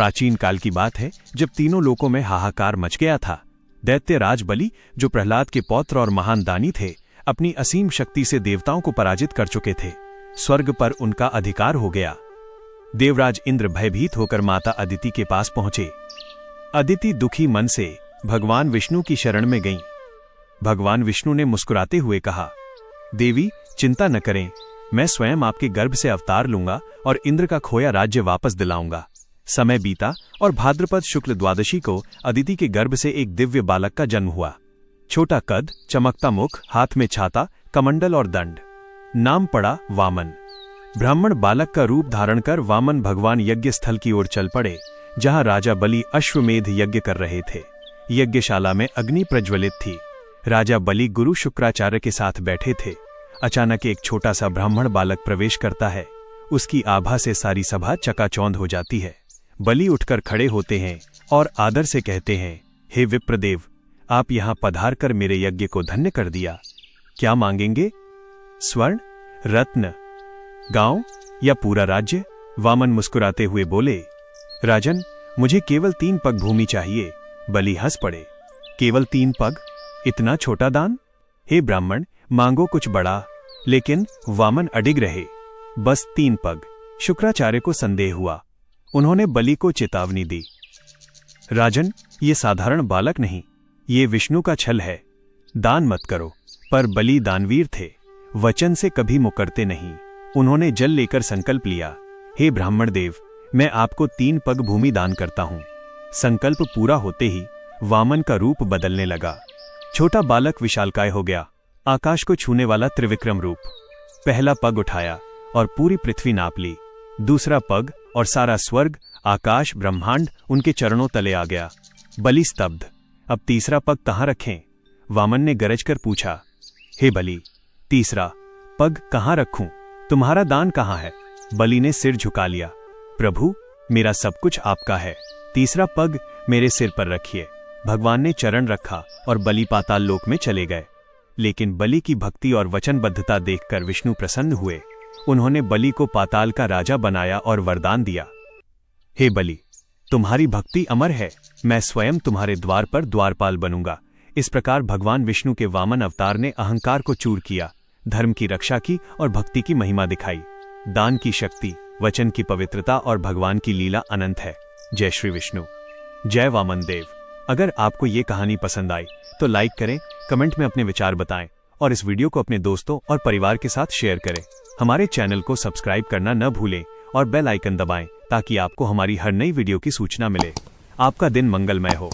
प्राचीन काल की बात है जब तीनों लोकों में हाहाकार मच गया था। दैत्य राज बलि, जो प्रहलाद के पौत्र और महान दानी थे, अपनी असीम शक्ति से देवताओं को पराजित कर चुके थे। स्वर्ग पर उनका अधिकार हो गया। देवराज इंद्र भयभीत होकर माता अदिति के पास पहुंचे। अदिति दुखी मन से भगवान विष्णु की शरण में गईं। भगवान विष्णु ने मुस्कुराते हुए कहा, देवी चिंता न करें, मैं स्वयं आपके गर्भ से अवतार लूंगा और इंद्र का खोया राज्य वापस दिलाऊंगा। समय बीता और भाद्रपद शुक्ल द्वादशी को अदिति के गर्भ से एक दिव्य बालक का जन्म हुआ। छोटा कद, चमकता मुख, हाथ में छाता, कमंडल और दंड। नाम पड़ा वामन। ब्राह्मण बालक का रूप धारण कर वामन भगवान यज्ञ स्थल की ओर चल पड़े, जहां राजा बलि अश्वमेध यज्ञ कर रहे थे। यज्ञशाला में अग्नि प्रज्वलित थी। राजा बलि गुरु शुक्राचार्य के साथ बैठे थे। अचानक एक छोटा सा ब्राह्मण बालक प्रवेश करता है। उसकी आभा से सारी सभा चकाचौंध हो जाती है। बलि उठकर खड़े होते हैं और आदर से कहते हैं, हे विप्रदेव, आप यहां पधार कर मेरे यज्ञ को धन्य कर दिया। क्या मांगेंगे? स्वर्ण, रत्न, गांव या पूरा राज्य? वामन मुस्कुराते हुए बोले, राजन, मुझे केवल 3 पग भूमि चाहिए। बलि हंस पड़े, केवल 3 पग? इतना छोटा दान? हे ब्राह्मण, मांगो कुछ बड़ा। लेकिन वामन अडिग रहे, बस 3 पग। शुक्राचार्य को संदेह हुआ। उन्होंने बलि को चेतावनी दी, राजन, ये साधारण बालक नहीं, ये विष्णु का छल है। दान मत करो। पर बलि दानवीर थे, वचन से कभी मुकरते नहीं। उन्होंने जल लेकर संकल्प लिया, हे ब्राह्मण देव, मैं आपको 3 पग भूमि दान करता हूं। संकल्प पूरा होते ही वामन का रूप बदलने लगा। छोटा बालक विशालकाय हो गया, आकाश को छूने वाला त्रिविक्रम रूप। पहला पग उठाया और पूरी पृथ्वी नाप ली। दूसरा पग और सारा स्वर्ग, आकाश, ब्रह्मांड उनके चरणों तले आ गया। बलि स्तब्ध। अब तीसरा पग कहां रखें? वामन ने गरजकर पूछा, हे बलि, तीसरा पग कहां रखूं? तुम्हारा दान कहां है? बलि ने सिर झुका लिया, प्रभु, मेरा सब कुछ आपका है, तीसरा पग मेरे सिर पर रखिए। भगवान ने चरण रखा और बलि पाताल लोक में चले गए। लेकिन बलि की भक्ति और वचनबद्धता देखकर विष्णु प्रसन्न हुए। उन्होंने बलि को पाताल का राजा बनाया और वरदान दिया, हे बलि, तुम्हारी भक्ति अमर है, मैं स्वयं तुम्हारे द्वार पर द्वारपाल बनूंगा। इस प्रकार भगवान विष्णु के वामन अवतार ने अहंकार को चूर किया, धर्म की रक्षा की और भक्ति की महिमा दिखाई। दान की शक्ति, वचन की पवित्रता और भगवान की लीला अनंत है। जय श्री विष्णु, जय वामन देव। अगर आपको ये कहानी पसंद आई तो लाइक करें, कमेंट में अपने विचार बताएं और इस वीडियो को अपने दोस्तों और परिवार के साथ शेयर करें। हमारे चैनल को सब्सक्राइब करना न भूलें और बेल आइकन दबाएं ताकि आपको हमारी हर नई वीडियो की सूचना मिले। आपका दिन मंगलमय हो।